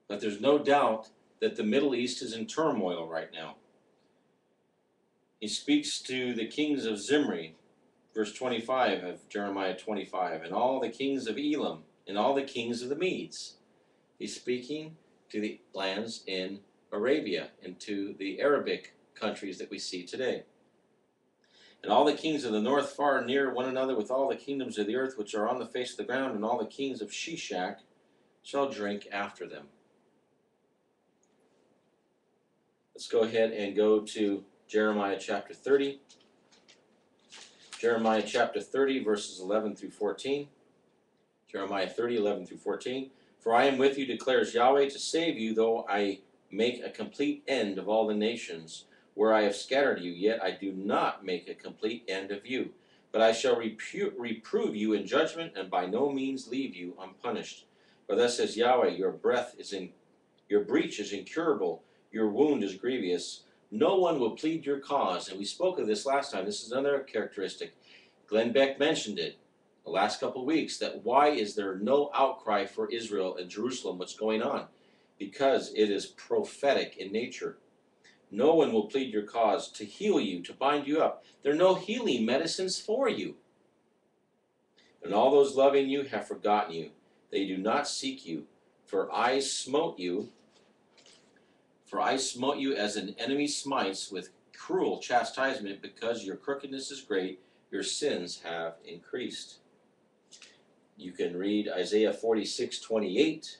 But there's no doubt that the Middle East is in turmoil right now. He speaks to the kings of Zimri, verse 25 of Jeremiah 25, and all the kings of Elam, and all the kings of the Medes. He's speaking to the lands in Arabia and to the Arabic countries that we see today. And all the kings of the north far near one another with all the kingdoms of the earth which are on the face of the ground, and all the kings of Shishak shall drink after them. Let's go ahead and go to Jeremiah chapter 30. Jeremiah chapter 30, verses 11 through 14. Jeremiah 30, 11 through 14. For I am with you, declares Yahweh, to save you, though I make a complete end of all the nations where I have scattered you, yet I do not make a complete end of you. But I shall reprove you in judgment, and by no means leave you unpunished. For thus says Yahweh, your breach is incurable, your wound is grievous. No one will plead your cause. And we spoke of this last time. This is another characteristic. Glenn Beck mentioned it the last couple of weeks, that why is there no outcry for Israel and Jerusalem? What's going on? Because it is prophetic in nature. No one will plead your cause to heal you, to bind you up. There are no healing medicines for you. And all those loving you have forgotten you. They do not seek you. For I smote you as an enemy smites with cruel chastisement, because your crookedness is great, your sins have increased. You can read Isaiah 46:28.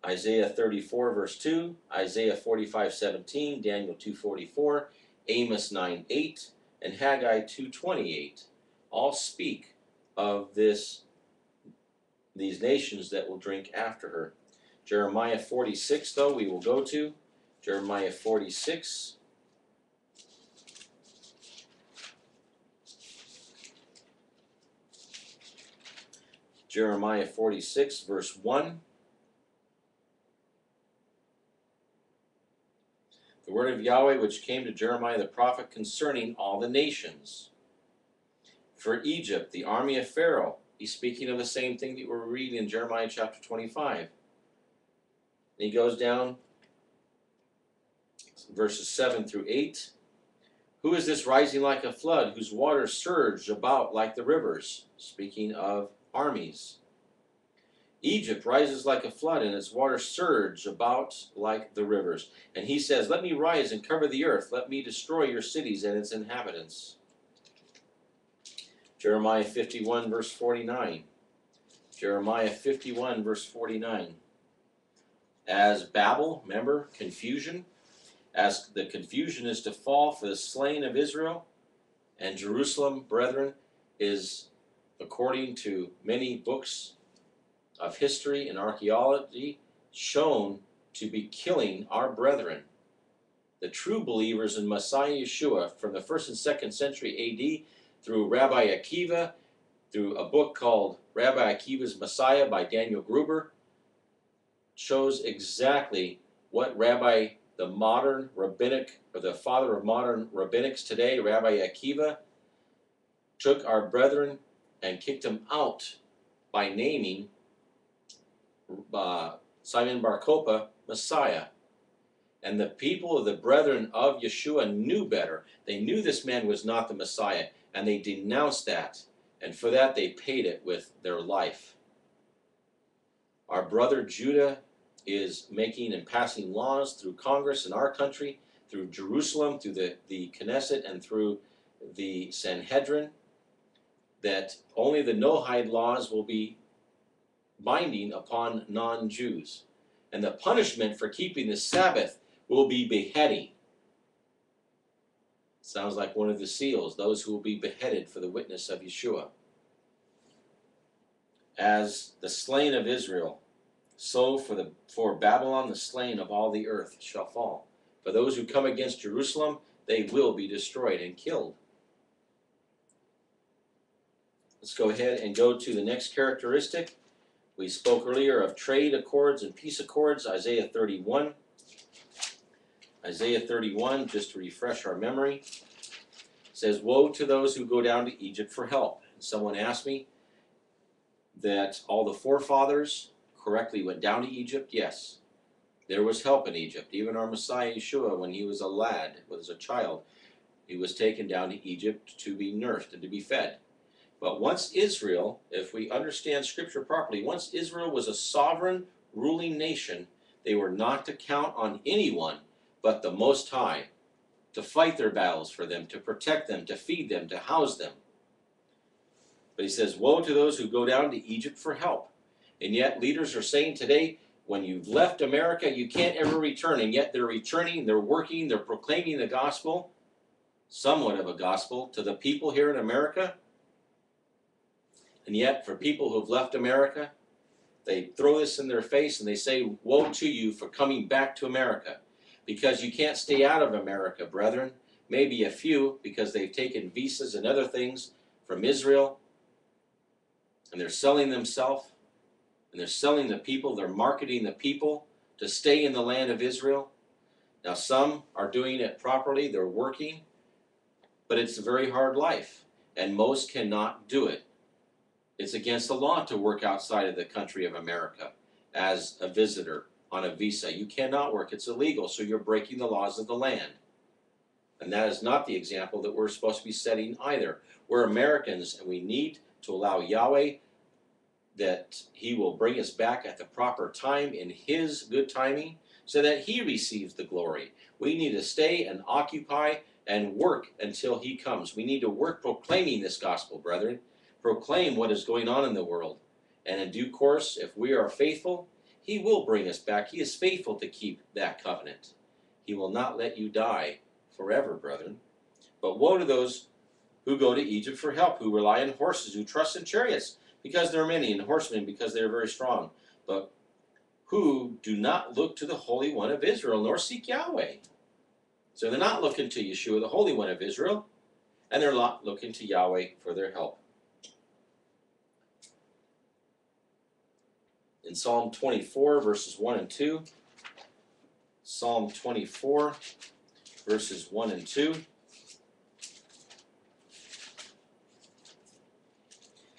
Isaiah 34, verse 2, Isaiah 45:17, Daniel 2:44, Amos 9:8, and Haggai 2:28 all speak of these nations that will drink after her. Jeremiah 46, though, we will go to. Jeremiah 46. Jeremiah 46, verse 1. The word of Yahweh which came to Jeremiah the prophet concerning all the nations. For Egypt, the army of Pharaoh, he's speaking of the same thing that we're reading in Jeremiah chapter 25. And he goes down, verses 7 through 8. Who is this rising like a flood, whose waters surge about like the rivers? Speaking of armies. Egypt rises like a flood, and its waters surge about like the rivers. And he says, let me rise and cover the earth. Let me destroy your cities and its inhabitants. Jeremiah 51, verse 49. Jeremiah 51, verse 49. As Babel, remember, confusion, as the confusion is to fall for the slain of Israel, and Jerusalem, brethren, is, according to many books of history and archaeology, shown to be killing our brethren, the true believers in Messiah Yeshua, from the 1st and 2nd century A.D. through Rabbi Akiva, through a book called Rabbi Akiva's Messiah by Daniel Gruber, shows exactly what the modern rabbinic, or the father of modern rabbinics today, Rabbi Akiva, took our brethren and kicked them out by naming Simon Bar Kokhba Messiah. And the people of the brethren of Yeshua knew better. They knew this man was not the Messiah, and they denounced that. And for that they paid it with their life. Our brother Judah is making and passing laws through Congress in our country, through Jerusalem, through the Knesset, and through the Sanhedrin, that only the Noahide laws will be binding upon non-Jews. And the punishment for keeping the Sabbath will be beheading. Sounds like one of the seals, those who will be beheaded for the witness of Yeshua. As the slain of Israel, so for Babylon the slain of all the earth shall fall. For those who come against Jerusalem, they will be destroyed and killed. Let's go ahead and go to the next characteristic. We spoke earlier of trade accords and peace accords, Isaiah 31. Isaiah 31, just to refresh our memory, says, woe to those who go down to Egypt for help. And someone asked me that all the forefathers correctly went down to Egypt? Yes. There was help in Egypt. Even our Messiah Yeshua, when he was a lad, was a child, he was taken down to Egypt to be nursed and to be fed. But once Israel, if we understand Scripture properly, once Israel was a sovereign ruling nation, they were not to count on anyone but the Most High to fight their battles for them, to protect them, to feed them, to house them. But he says, woe to those who go down to Egypt for help. And yet leaders are saying today, when you've left America, you can't ever return. And yet they're returning, they're working, they're proclaiming the gospel, somewhat of a gospel, to the people here in America. And yet for people who've left America, they throw this in their face and they say, woe to you for coming back to America. Because you can't stay out of America, brethren. Maybe a few, because they've taken visas and other things from Israel. And they're selling themselves. And they're selling the people, they're marketing the people to stay in the land of Israel. Now some are doing it properly, they're working, but it's a very hard life, and most cannot do it. It's against the law to work outside of the country of America as a visitor on a visa. You cannot work, it's illegal, so you're breaking the laws of the land. And that is not the example that we're supposed to be setting either. We're Americans, and we need to allow Yahweh that he will bring us back at the proper time in his good timing so that he receives the glory. We need to stay and occupy and work until he comes. We need to work proclaiming this gospel, brethren. Proclaim what is going on in the world. And in due course, if we are faithful, he will bring us back. He is faithful to keep that covenant. He will not let you die forever, brethren. But woe to those who go to Egypt for help, who rely on horses, who trust in chariots, because there are many, and horsemen, because they are very strong, but who do not look to the Holy One of Israel, nor seek Yahweh. So they're not looking to Yeshua, the Holy One of Israel, and they're not looking to Yahweh for their help. In Psalm 24, verses 1 and 2, Psalm 24, verses 1 and 2,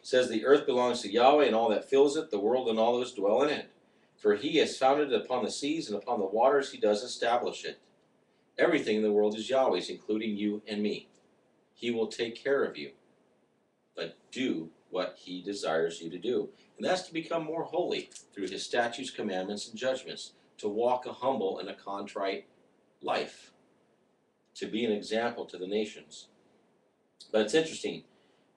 says, the earth belongs to Yahweh and all that fills it, the world and all those dwell in it. For he has founded it upon the seas, and upon the waters he does establish it. Everything in the world is Yahweh's, including you and me. He will take care of you. But do what he desires you to do. And that's to become more holy through his statutes, commandments, and judgments. To walk a humble and a contrite life. To be an example to the nations. But it's interesting.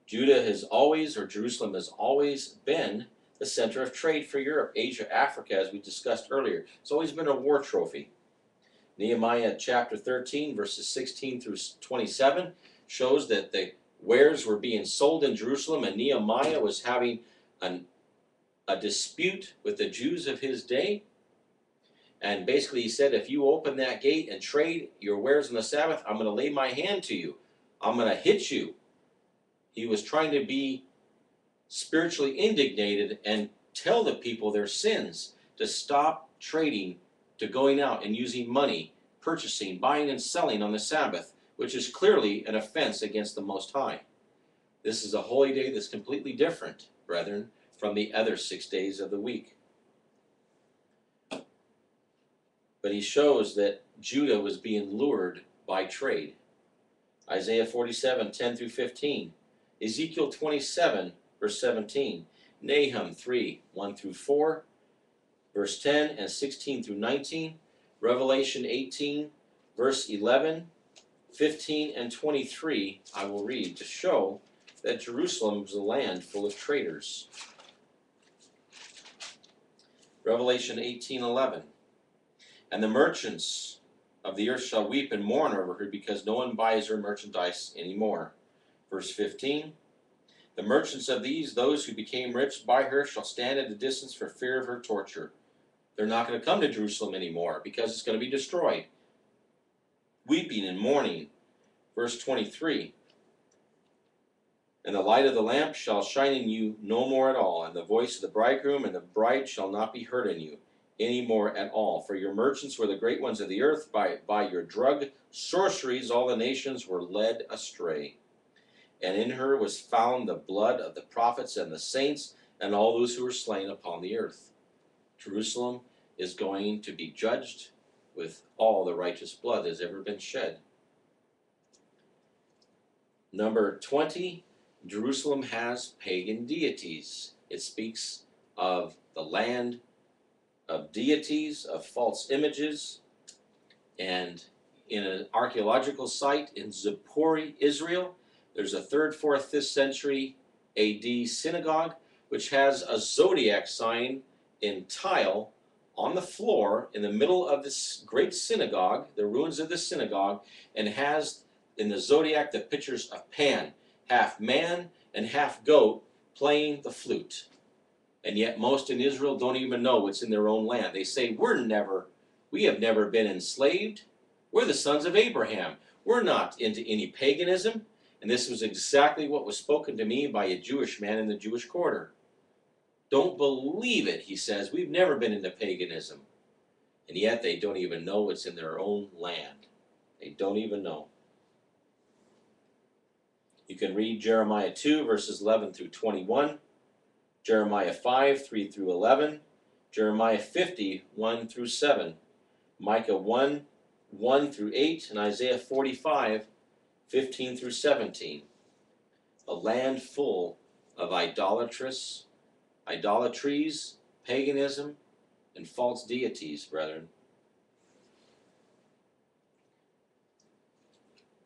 Judah has always, or Jerusalem has always been the center of trade for Europe, Asia, Africa, as we discussed earlier. It's always been a war trophy. Nehemiah chapter 13, verses 16 through 27, shows that the wares were being sold in Jerusalem, and Nehemiah was having a dispute with the Jews of his day. And basically he said, if you open that gate and trade your wares on the Sabbath, I'm going to lay my hand to you. I'm going to hit you. He was trying to be spiritually indignated and tell the people their sins, to stop trading, to going out and using money, purchasing, buying and selling on the Sabbath, which is clearly an offense against the Most High. This is a holy day that's completely different, brethren, from the other 6 days of the week. But he shows that Judah was being lured by trade. Isaiah 47, 10 through 15. Ezekiel 27, verse 17, Nahum 3, 1 through 4, verse 10 and 16 through 19, Revelation 18, verse 11, 15 and 23, I will read to show that Jerusalem was a land full of traitors. Revelation 18:11, and the merchants of the earth shall weep and mourn over her, because no one buys her merchandise anymore. Verse 15, the merchants of those who became rich by her shall stand at a distance for fear of her torture. They're not going to come to Jerusalem anymore because it's going to be destroyed. Weeping and mourning. Verse 23, and the light of the lamp shall shine in you no more at all, and the voice of the bridegroom and the bride shall not be heard in you any more at all. For your merchants were the great ones of the earth. By your drug sorceries all the nations were led astray. And in her was found the blood of the prophets and the saints and all those who were slain upon the earth. Jerusalem is going to be judged with all the righteous blood that has ever been shed. Number 20, Jerusalem has pagan deities. It speaks of the land of deities, of false images, and in an archaeological site in Zippori, Israel, there's a 3rd, 4th, 5th century AD synagogue which has a zodiac sign in tile on the floor in the middle of this great synagogue, the ruins of the synagogue, and has in the zodiac the pictures of Pan, half man and half goat, playing the flute. And yet most in Israel don't even know what's in their own land. They say, we have never been enslaved. We're the sons of Abraham. We're not into any paganism. And this was exactly what was spoken to me by a Jewish man in the Jewish quarter. Don't believe it, he says. We've never been into paganism. And yet they don't even know what's in their own land. They don't even know. You can read Jeremiah 2, verses 11 through 21. Jeremiah 5, 3 through 11, Jeremiah 50, 1 through 7, Micah 1, 1 through 8, and Isaiah 45, 15 through 17. A land full of idolatries, paganism, and false deities, brethren.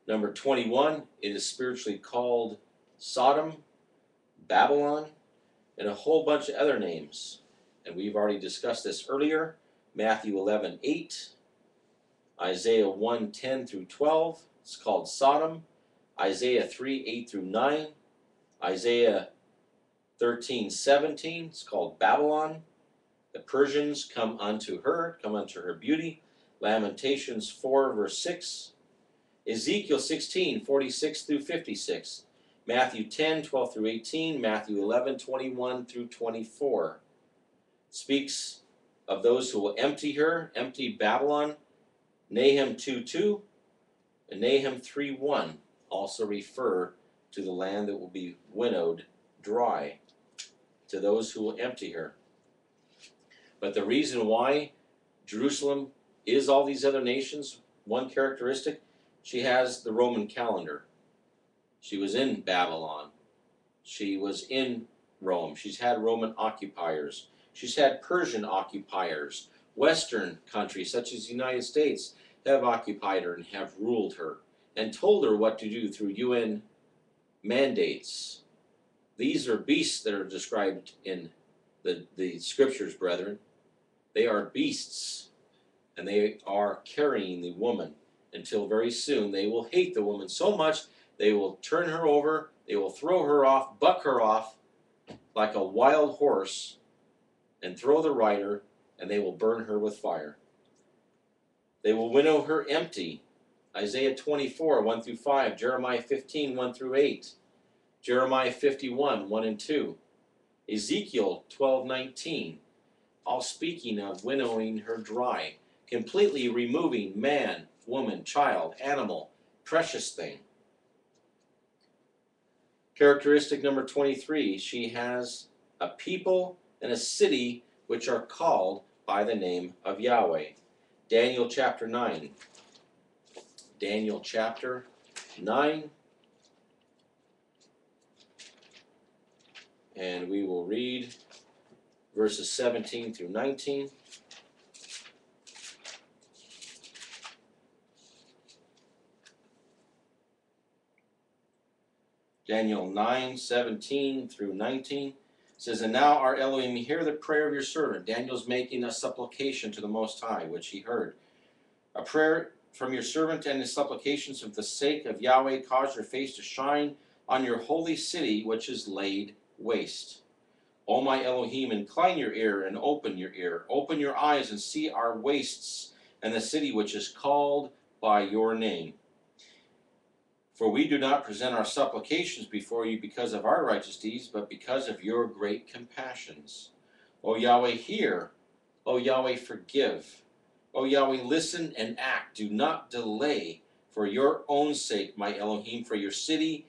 Number 21, it is spiritually called Sodom, Babylon, and a whole bunch of other names. And we've already discussed this earlier. Matthew 11, 8, Isaiah 1, 10 through 12, it's called Sodom. Isaiah 3, 8 through 9, Isaiah 13, 17, it's called Babylon. The Persians come unto her beauty. Lamentations 4, verse 6. Ezekiel 16, 46 through 56. Matthew 10, 12 through 18, Matthew 11, 21 through 24. Speaks of those who will empty Babylon. Nahum 2, 2 and Nahum 3, 1 also refer to the land that will be winnowed dry, to those who will empty her. But the reason why Jerusalem is all these other nations, one characteristic, she has the Roman calendar. She was in Babylon. She was in Rome. She's had Roman occupiers. She's had Persian occupiers. Western countries, such as the United States, have occupied her and have ruled her and told her what to do through UN mandates. These are beasts that are described in the scriptures, brethren. They are beasts, and they are carrying the woman until very soon they will hate the woman so much they will turn her over, they will throw her off, buck her off like a wild horse, and throw the rider, and they will burn her with fire. They will winnow her empty. Isaiah 24, 1 through 5, Jeremiah 15, 1 through 8, Jeremiah 51, 1 and 2, Ezekiel 12, 19, all speaking of winnowing her dry, completely removing man, woman, child, animal, precious thing. Characteristic number 23, she has a people and a city which are called by the name of Yahweh. Daniel chapter 9. Daniel chapter 9. And we will read verses 17 through 19. Daniel 9, 17 through 19 says, And now our Elohim, hear the prayer of your servant. Daniel's making a supplication to the Most High, which he heard. A prayer from your servant and his supplications for the sake of Yahweh, cause your face to shine on your holy city, which is laid waste. O my Elohim, incline your ear and open your ear. Open your eyes and see our wastes and the city which is called by your name. For we do not present our supplications before you because of our righteous deeds, but because of your great compassions. O Yahweh, hear. O Yahweh, forgive. O Yahweh, listen and act. Do not delay for your own sake, my Elohim, for your city